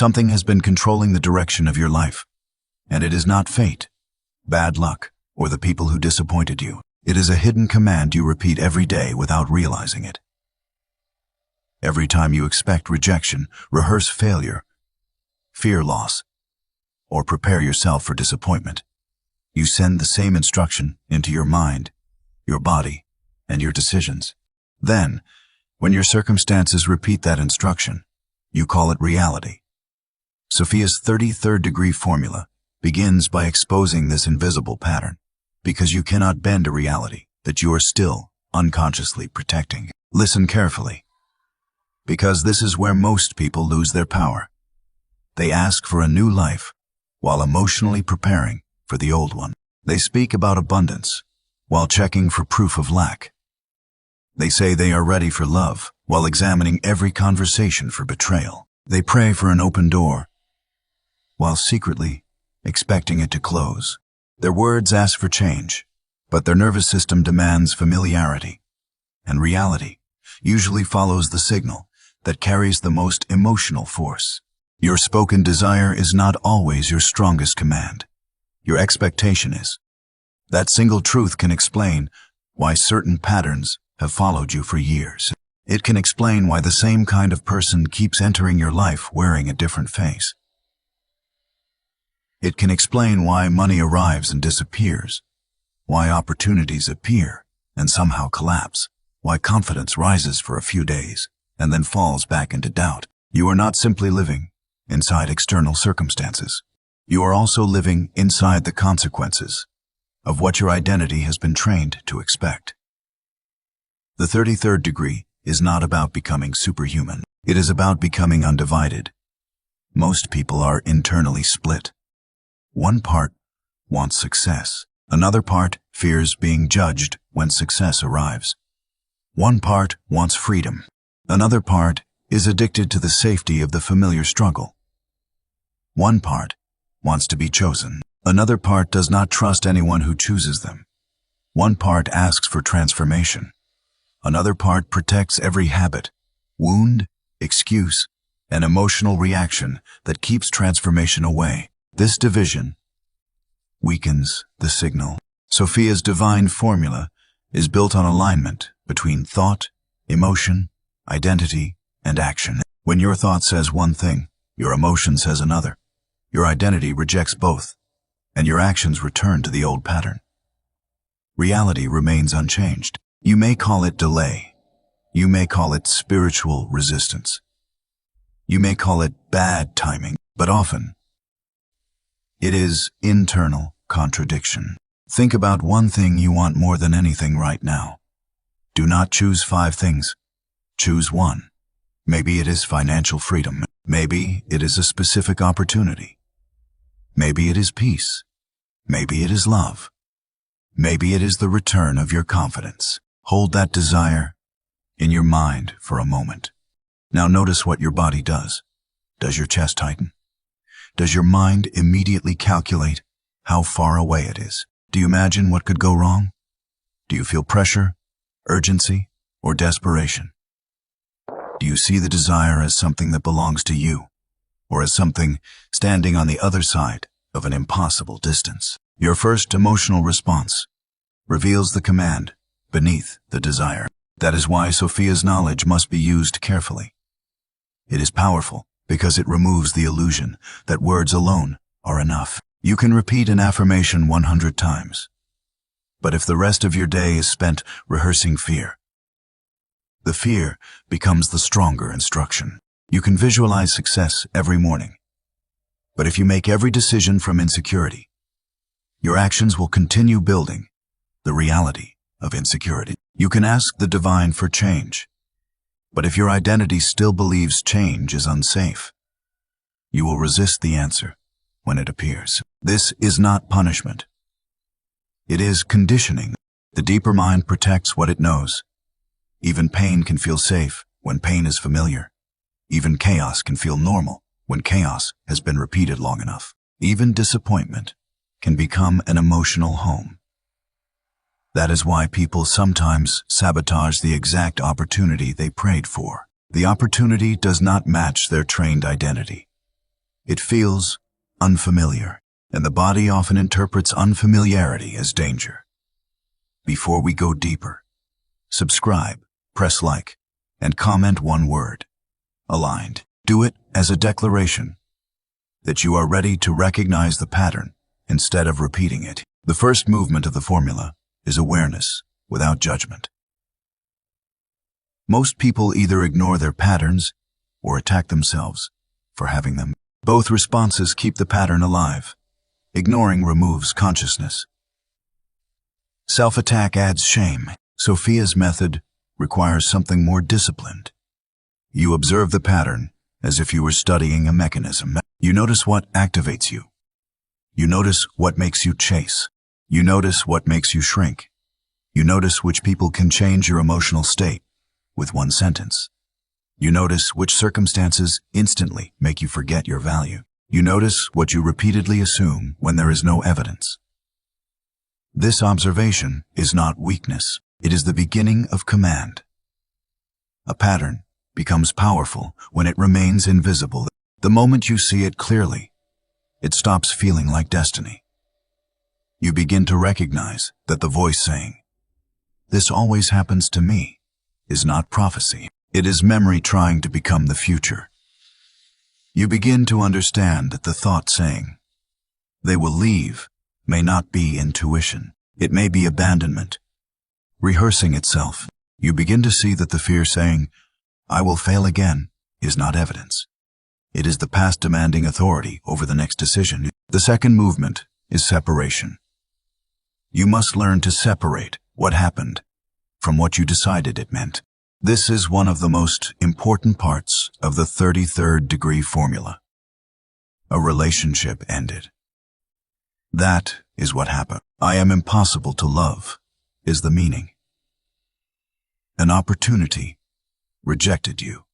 Something has been controlling the direction of your life, and it is not fate, bad luck, or the people who disappointed you. It is a hidden command you repeat every day without realizing it. Every time you expect rejection, rehearse failure, fear loss, or prepare yourself for disappointment, you send the same instruction into your mind, your body, and your decisions. Then, when your circumstances repeat that instruction, you call it reality. Sophia's 33rd degree formula begins by exposing this invisible pattern, because you cannot bend a reality that you are still unconsciously protecting. Listen carefully, because this is where most people lose their power. They ask for a new life while emotionally preparing for the old one. They speak about abundance while checking for proof of lack. They say they are ready for love while examining every conversation for betrayal. They pray for an open door while secretly expecting it to close. Their words ask for change, but their nervous system demands familiarity, and reality usually follows the signal that carries the most emotional force. Your spoken desire is not always your strongest command. Your expectation is. That single truth can explain why certain patterns have followed you for years. It can explain why the same kind of person keeps entering your life wearing a different face. It can explain why money arrives and disappears, why opportunities appear and somehow collapse, why confidence rises for a few days and then falls back into doubt. You are not simply living inside external circumstances. You are also living inside the consequences of what your identity has been trained to expect. The 33rd degree is not about becoming superhuman. It is about becoming undivided. Most people are internally split. One part wants success. Another part fears being judged when success arrives. One part wants freedom. Another part is addicted to the safety of the familiar struggle. One part wants to be chosen. Another part does not trust anyone who chooses them. One part asks for transformation. Another part protects every habit, wound, excuse, and emotional reaction that keeps transformation away. This division weakens the signal. Sophia's divine formula is built on alignment between thought, emotion, identity, and action. When your thought says one thing, your emotion says another. Your identity rejects both, and your actions return to the old pattern. Reality remains unchanged. You may call it delay. You may call it spiritual resistance. You may call it bad timing, but often it is internal contradiction. Think about one thing you want more than anything right now. Do not choose 5 things. Choose one. Maybe it is financial freedom. Maybe it is a specific opportunity. Maybe it is peace. Maybe it is love. Maybe it is the return of your confidence. Hold that desire in your mind for a moment. Now notice what your body does. Does your chest tighten? Does your mind immediately calculate how far away it is? Do you imagine what could go wrong? Do you feel pressure, urgency, or desperation? Do you see the desire as something that belongs to you, or as something standing on the other side of an impossible distance? Your first emotional response reveals the command beneath the desire. That is why Sophia's knowledge must be used carefully. It is powerful because it removes the illusion that words alone are enough. You can repeat an affirmation 100 times, but if the rest of your day is spent rehearsing fear, the fear becomes the stronger instruction. You can visualize success every morning, but if you make every decision from insecurity, your actions will continue building the reality of insecurity. You can ask the divine for change, but if your identity still believes change is unsafe, you will resist the answer when it appears. This is not punishment. It is conditioning. The deeper mind protects what it knows. Even pain can feel safe when pain is familiar. Even chaos can feel normal when chaos has been repeated long enough. Even disappointment can become an emotional home. That is why people sometimes sabotage the exact opportunity they prayed for. The opportunity does not match their trained identity. It feels unfamiliar, and the body often interprets unfamiliarity as danger. Before we go deeper, subscribe, press like, and comment one word. Aligned. Do it as a declaration that you are ready to recognize the pattern instead of repeating it. The first movement of the formula is awareness without judgment. Most people either ignore their patterns or attack themselves for having them. Both responses keep the pattern alive. Ignoring removes consciousness. Self-attack adds shame. Sophia's method requires something more disciplined. You observe the pattern as if you were studying a mechanism. You notice what activates you. You notice what makes you chase. You notice what makes you shrink. You notice which people can change your emotional state with one sentence. You notice which circumstances instantly make you forget your value. You notice what you repeatedly assume when there is no evidence. This observation is not weakness. It is the beginning of command. A pattern becomes powerful when it remains invisible. The moment you see it clearly, it stops feeling like destiny. You begin to recognize that the voice saying, "This always happens to me," is not prophecy. It is memory trying to become the future. You begin to understand that the thought saying, "They will leave," may not be intuition. It may be abandonment, rehearsing itself. You begin to see that the fear saying, "I will fail again," is not evidence. It is the past demanding authority over the next decision. The second movement is separation. You must learn to separate what happened from what you decided it meant. This is one of the most important parts of the 33rd degree formula. A relationship ended. That is what happened. "I am impossible to love" is the meaning. An opportunity rejected you.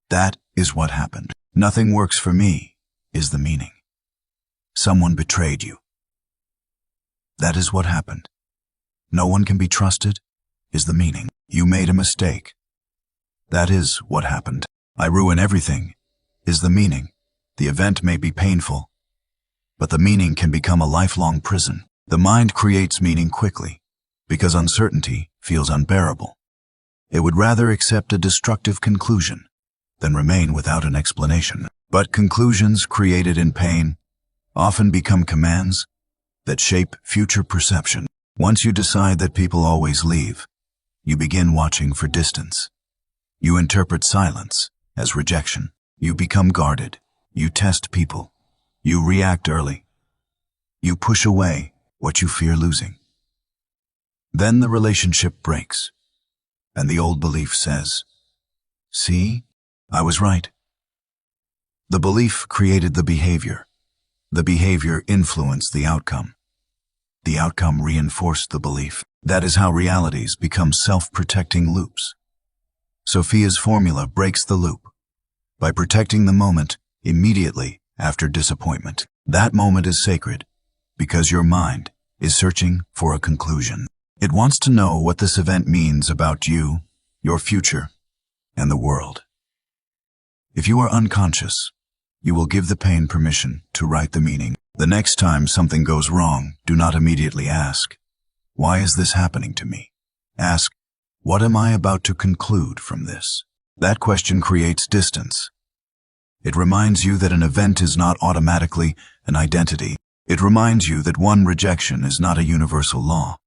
That is what happened. "Nothing works for me" is the meaning. Someone betrayed you. That is what happened. "No one can be trusted" is the meaning. You made a mistake. That is what happened. "I ruin everything" is the meaning. The event may be painful, but the meaning can become a lifelong prison. The mind creates meaning quickly because uncertainty feels unbearable. It would rather accept a destructive conclusion than remain without an explanation. But conclusions created in pain often become commands that shape future perception. Once you decide that people always leave, you begin watching for distance. You interpret silence as rejection. You become guarded. You test people. You react early. You push away what you fear losing. Then the relationship breaks, and the old belief says, "See, I was right." The belief created the behavior. The behavior influenced the outcome. The outcome reinforced the belief. That is how realities become self-protecting loops. Sophia's formula breaks the loop by protecting the moment immediately after disappointment. That moment is sacred because your mind is searching for a conclusion. It wants to know what this event means about you, your future, and the world. If you are unconscious, you will give the pain permission to write the meaning. The next time something goes wrong, do not immediately ask, "Why is this happening to me?" Ask, "What am I about to conclude from this?" That question creates distance. It reminds you that an event is not automatically an identity. It reminds you that one rejection is not a universal law.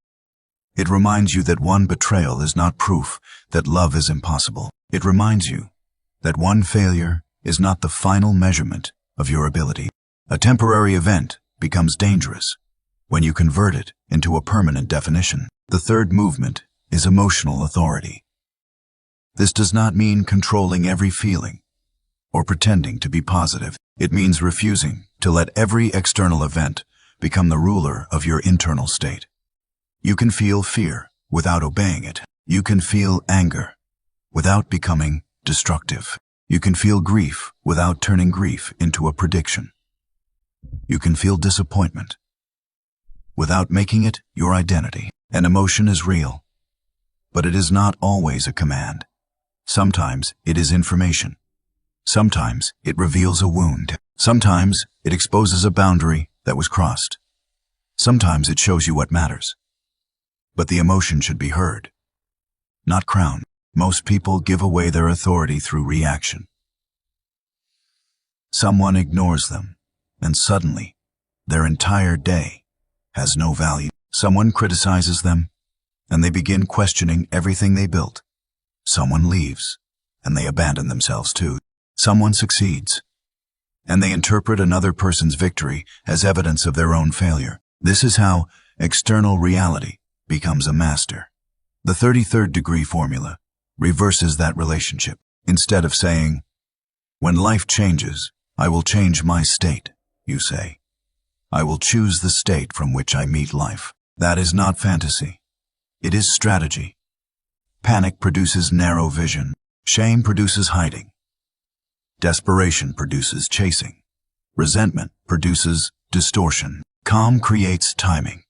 It reminds you that one betrayal is not proof that love is impossible. It reminds you that one failure is not the final measurement of your ability. A temporary event becomes dangerous when you convert it into a permanent definition. The third movement is emotional authority. This does not mean controlling every feeling or pretending to be positive. It means refusing to let every external event become the ruler of your internal state. You can feel fear without obeying it. You can feel anger without becoming destructive. You can feel grief without turning grief into a prediction. You can feel disappointment without making it your identity. An emotion is real, but it is not always a command. Sometimes it is information. Sometimes it reveals a wound. Sometimes it exposes a boundary that was crossed. Sometimes it shows you what matters. But the emotion should be heard, not crowned. Most people give away their authority through reaction. Someone ignores them, and suddenly, their entire day has no value. Someone criticizes them, and they begin questioning everything they built. Someone leaves, and they abandon themselves too. Someone succeeds, and they interpret another person's victory as evidence of their own failure. This is how external reality becomes a master. The 33rd degree formula reverses that relationship. Instead of saying, "When life changes, I will change my state," you say, "I will choose the state from which I meet life." That is not fantasy. It is strategy. Panic produces narrow vision. Shame produces hiding. Desperation produces chasing. Resentment produces distortion. Calm creates timing.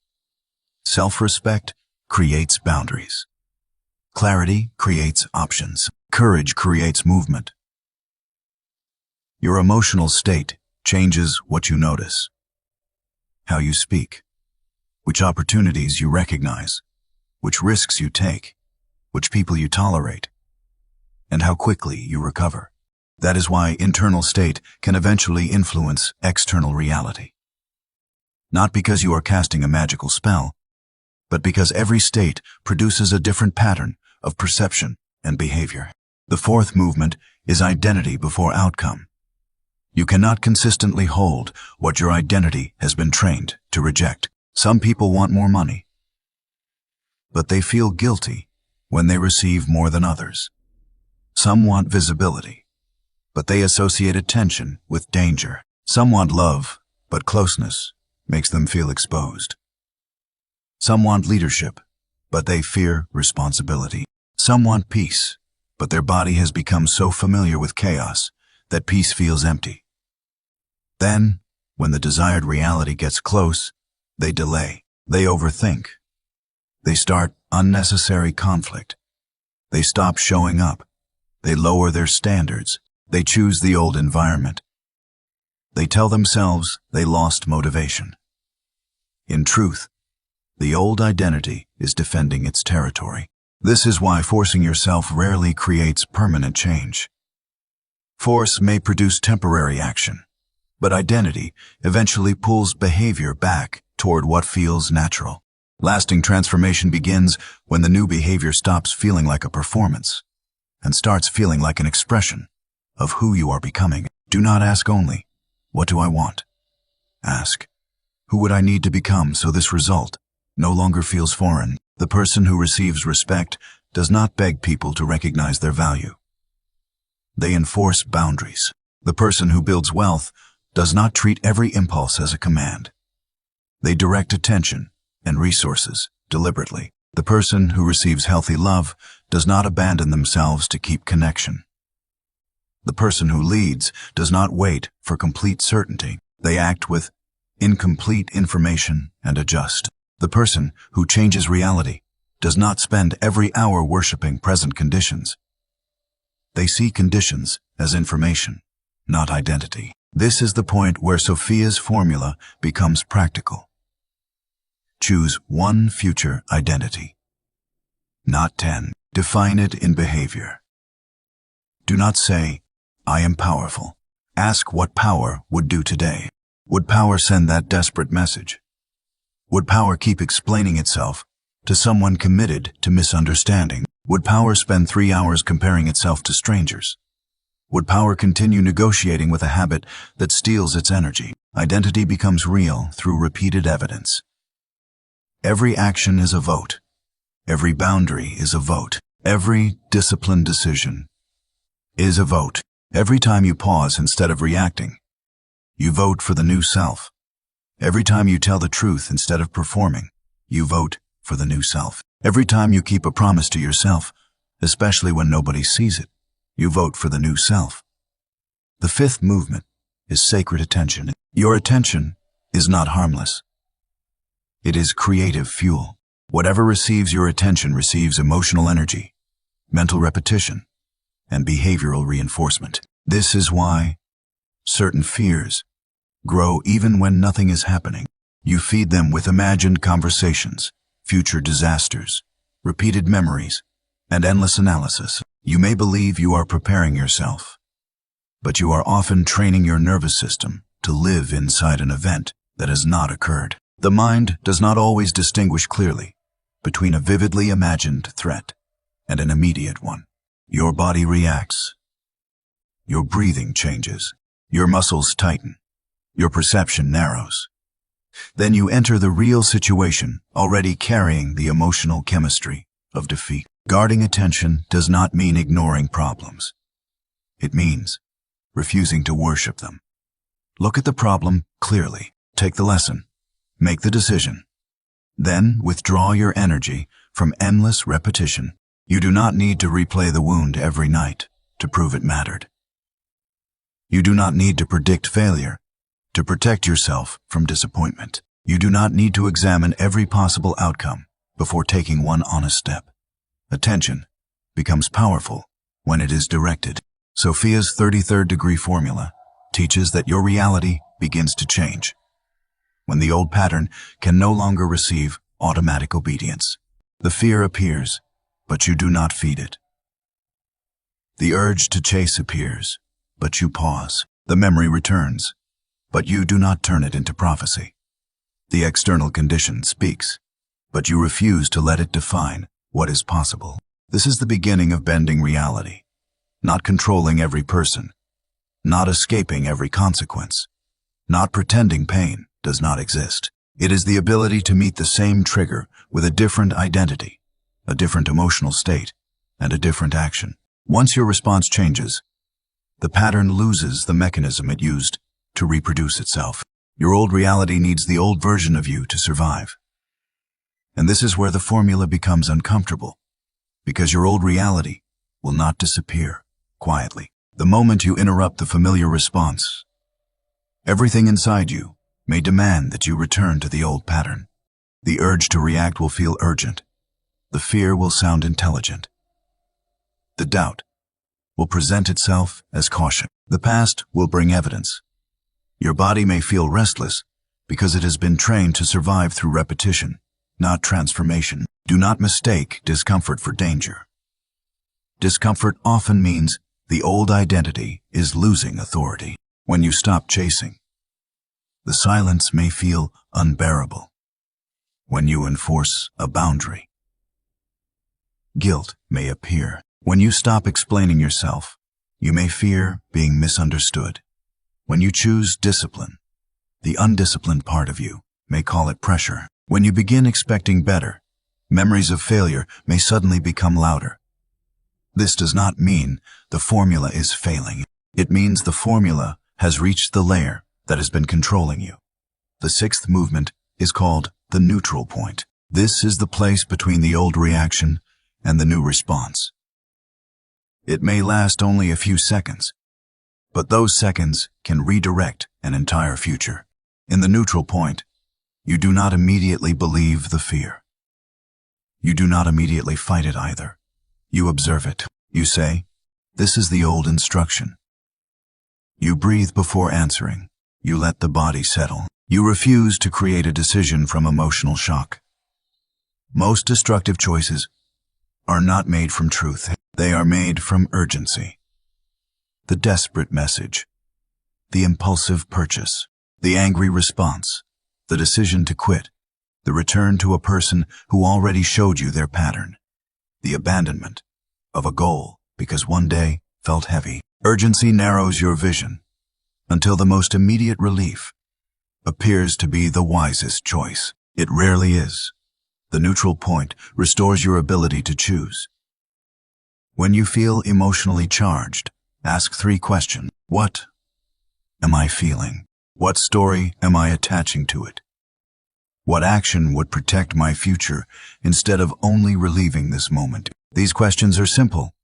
Self-respect creates boundaries. Clarity creates options. Courage creates movement. Your emotional state changes what you notice, how you speak, which opportunities you recognize, which risks you take, which people you tolerate, and how quickly you recover. That is why internal state can eventually influence external reality. Not because you are casting a magical spell, but because every state produces a different pattern of perception and behavior. The fourth movement is identity before outcome. You cannot consistently hold what your identity has been trained to reject. Some people want more money, but they feel guilty when they receive more than others. Some want visibility, but they associate attention with danger. Some want love, but closeness makes them feel exposed. Some want leadership, but they fear responsibility. Some want peace, but their body has become so familiar with chaos that peace feels empty. Then, when the desired reality gets close, they delay. They overthink. They start unnecessary conflict. They stop showing up. They lower their standards. They choose the old environment. They tell themselves they lost motivation. In truth, the old identity is defending its territory. This is why forcing yourself rarely creates permanent change. Force may produce temporary action, but identity eventually pulls behavior back toward what feels natural. Lasting transformation begins when the new behavior stops feeling like a performance and starts feeling like an expression of who you are becoming. Do not ask only, "What do I want?" Ask, "Who would I need to become so this result no longer feels foreign?" The person who receives respect does not beg people to recognize their value. They enforce boundaries. The person who builds wealth does not treat every impulse as a command. They direct attention and resources deliberately. The person who receives healthy love does not abandon themselves to keep connection. The person who leads does not wait for complete certainty. They act with incomplete information and adjust. The person who changes reality does not spend every hour worshiping present conditions. They see conditions as information, not identity. This is the point where Sophia's formula becomes practical. Choose one future identity, not 10. Define it in behavior. Do not say, "I am powerful." Ask what power would do today. Would power send that desperate message? Would power keep explaining itself to someone committed to misunderstanding? Would power spend 3 hours comparing itself to strangers? Would power continue negotiating with a habit that steals its energy? Identity becomes real through repeated evidence. Every action is a vote. Every boundary is a vote. Every disciplined decision is a vote. Every time you pause instead of reacting, you vote for the new self. Every time you tell the truth instead of performing, you vote for the new self. Every time you keep a promise to yourself, especially when nobody sees it, you vote for the new self. The fifth movement is sacred attention. Your attention is not harmless. It is creative fuel. Whatever receives your attention receives emotional energy, mental repetition, and behavioral reinforcement. This is why Certain fears grow even when nothing is happening. You feed them with imagined conversations, future disasters, repeated memories, and endless analysis. You may believe you are preparing yourself, but you are often training your nervous system to live inside an event that has not occurred. The mind does not always distinguish clearly between a vividly imagined threat and an immediate one. Your body reacts. Your breathing changes. Your muscles tighten. Your perception narrows. Then you enter the real situation, already carrying the emotional chemistry of defeat. Guarding attention does not mean ignoring problems. It means refusing to worship them. Look at the problem clearly. Take the lesson. Make the decision. Then withdraw your energy from endless repetition. You do not need to replay the wound every night to prove it mattered. You do not need to predict failure to protect yourself from disappointment. You do not need to examine every possible outcome before taking one honest step. Attention becomes powerful when it is directed. Sophia's 33rd degree formula teaches that your reality begins to change when the old pattern can no longer receive automatic obedience. The fear appears, but you do not feed it. The urge to chase appears, but you pause. The memory returns, but you do not turn it into prophecy. The external condition speaks, but you refuse to let it define what is possible. This is the beginning of bending reality, not controlling every person, not escaping every consequence, not pretending pain does not exist. It is the ability to meet the same trigger with a different identity, a different emotional state, and a different action. Once your response changes, the pattern loses the mechanism it used to reproduce itself. Your old reality needs the old version of you to survive. And this is where the formula becomes uncomfortable, because your old reality will not disappear quietly. The moment you interrupt the familiar response, everything inside you may demand that you return to the old pattern. The urge to react will feel urgent. The fear will sound intelligent. The doubt will present itself as caution. The past will bring evidence. Your body may feel restless because it has been trained to survive through repetition, not transformation. Do not mistake discomfort for danger. Discomfort often means the old identity is losing authority. When you stop chasing, the silence may feel unbearable. When you enforce a boundary, guilt may appear. When you stop explaining yourself, you may fear being misunderstood. When you choose discipline, the undisciplined part of you may call it pressure. When you begin expecting better, memories of failure may suddenly become louder. This does not mean the formula is failing. It means the formula has reached the layer that has been controlling you. The sixth movement is called the neutral point. This is the place between the old reaction and the new response. It may last only a few seconds, but those seconds can redirect an entire future. In the neutral point, you do not immediately believe the fear. You do not immediately fight it either. You observe it. You say, "This is the old instruction." You breathe before answering. You let the body settle. You refuse to create a decision from emotional shock. Most destructive choices are not made from truth. They are made from urgency. The desperate message, the impulsive purchase, the angry response, the decision to quit, the return to a person who already showed you their pattern, the abandonment of a goal because one day felt heavy. Urgency narrows your vision until the most immediate relief appears to be the wisest choice. It rarely is. The neutral point restores your ability to choose. When you feel emotionally charged, ask 3 questions. What am I feeling? What story am I attaching to it? What action would protect my future instead of only relieving this moment? These questions are simple,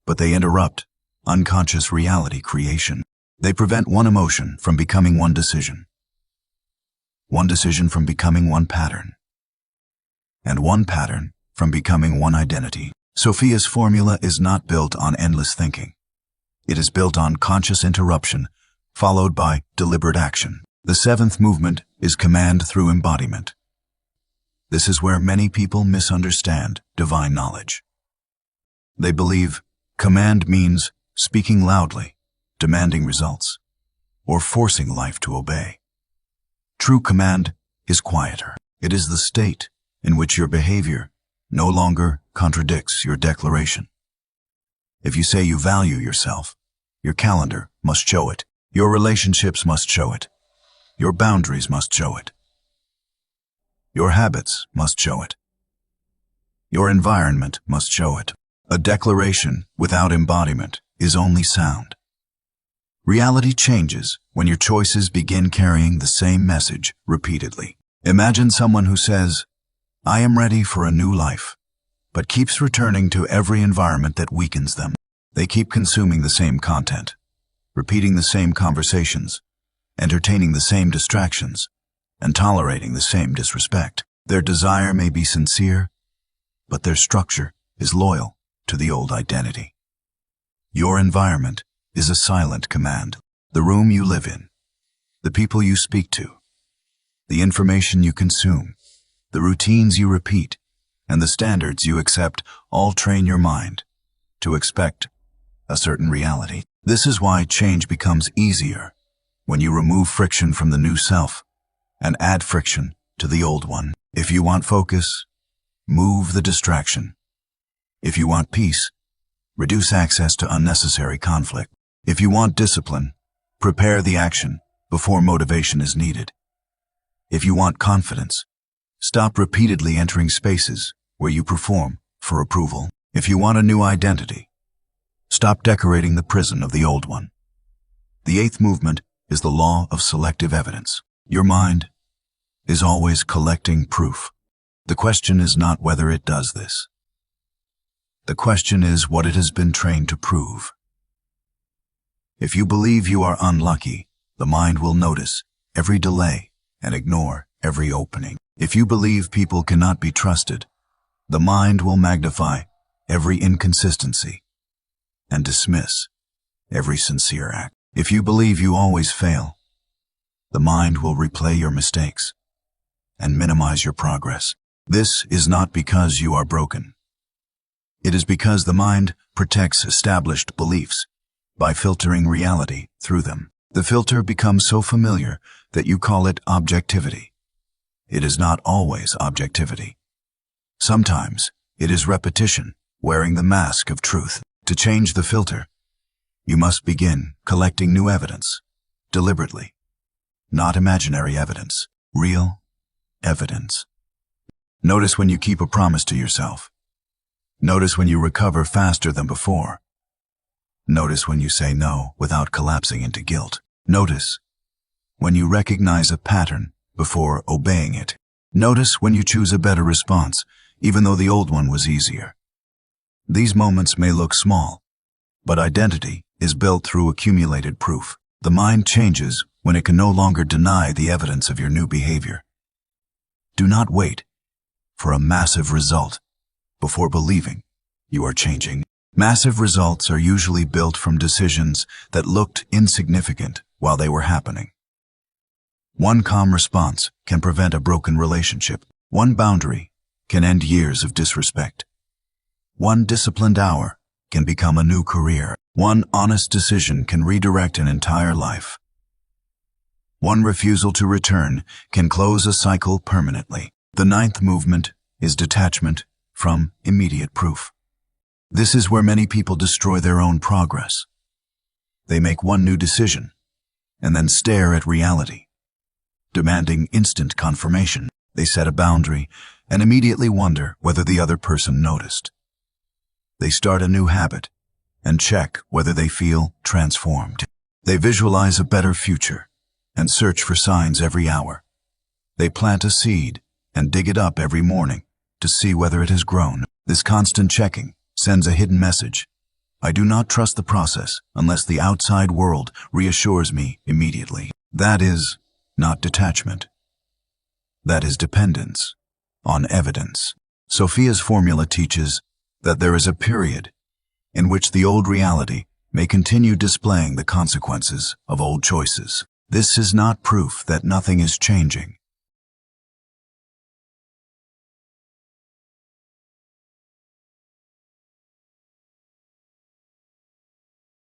but they interrupt unconscious reality creation. They prevent one emotion from becoming one decision from becoming one pattern, and one pattern from becoming one identity. Sophia's formula is not built on endless thinking. It is built on conscious interruption followed by deliberate action. The seventh movement is command through embodiment. This is where many people misunderstand divine knowledge. They believe command means speaking loudly, demanding results, or forcing life to obey. True command is quieter. It is the state in which your behavior no longer contradicts your declaration. If you say you value yourself, your calendar must show it. Your relationships must show it. Your boundaries must show it. Your habits must show it. Your environment must show it. A declaration without embodiment is only sound. Reality changes when your choices begin carrying the same message repeatedly. Imagine someone who says, "I am ready for a new life," but keeps returning to every environment that weakens them. They keep consuming the same content, repeating the same conversations, entertaining the same distractions, and tolerating the same disrespect. Their desire may be sincere, but their structure is loyal to the old identity. Your environment is a silent command. The room you live in, the people you speak to, the information you consume, the routines you repeat, and the standards you accept all train your mind to expect a certain reality. This is why change becomes easier when you remove friction from the new self and add friction to the old one. If you want focus, move the distraction. If you want peace, reduce access to unnecessary conflict. If you want discipline, prepare the action before motivation is needed. If you want confidence, stop repeatedly entering spaces where you perform for approval. If you want a new identity, stop decorating the prison of the old one. The eighth movement is the law of selective evidence. Your mind is always collecting proof. The question is not whether it does this. The question is what it has been trained to prove. If you believe you are unlucky, the mind will notice every delay and ignore every opening. If you believe people cannot be trusted, the mind will magnify every inconsistency and dismiss every sincere act. If you believe you always fail, the mind will replay your mistakes and minimize your progress. This is not because you are broken. It is because the mind protects established beliefs by filtering reality through them. The filter becomes so familiar that you call it objectivity. It is not always objectivity. Sometimes it is repetition, wearing the mask of truth. To change the filter, you must begin collecting new evidence, deliberately. Not imaginary evidence, real evidence. Notice when you keep a promise to yourself. Notice when you recover faster than before. Notice when you say no without collapsing into guilt. Notice when you recognize a pattern before obeying it. Notice when you choose a better response, even though the old one was easier. These moments may look small, but identity is built through accumulated proof. The mind changes when it can no longer deny the evidence of your new behavior. Do not wait for a massive result before believing you are changing. Massive results are usually built from decisions that looked insignificant while they were happening. One calm response can prevent a broken relationship. One boundary can end years of disrespect. One disciplined hour can become a new career. One honest decision can redirect an entire life. One refusal to return can close a cycle permanently. The ninth movement is detachment from immediate proof. This is where many people destroy their own progress. They make one new decision and then stare at reality, demanding instant confirmation. They set a boundary and immediately wonder whether the other person noticed. They start a new habit and check whether they feel transformed. They visualize a better future and search for signs every hour. They plant a seed and dig it up every morning to see whether it has grown. This constant checking sends a hidden message. I do not trust the process unless the outside world reassures me immediately. That is not detachment. That is dependence on evidence. Sophia's formula teaches that there is a period in which the old reality may continue displaying the consequences of old choices. This is not proof that nothing is changing.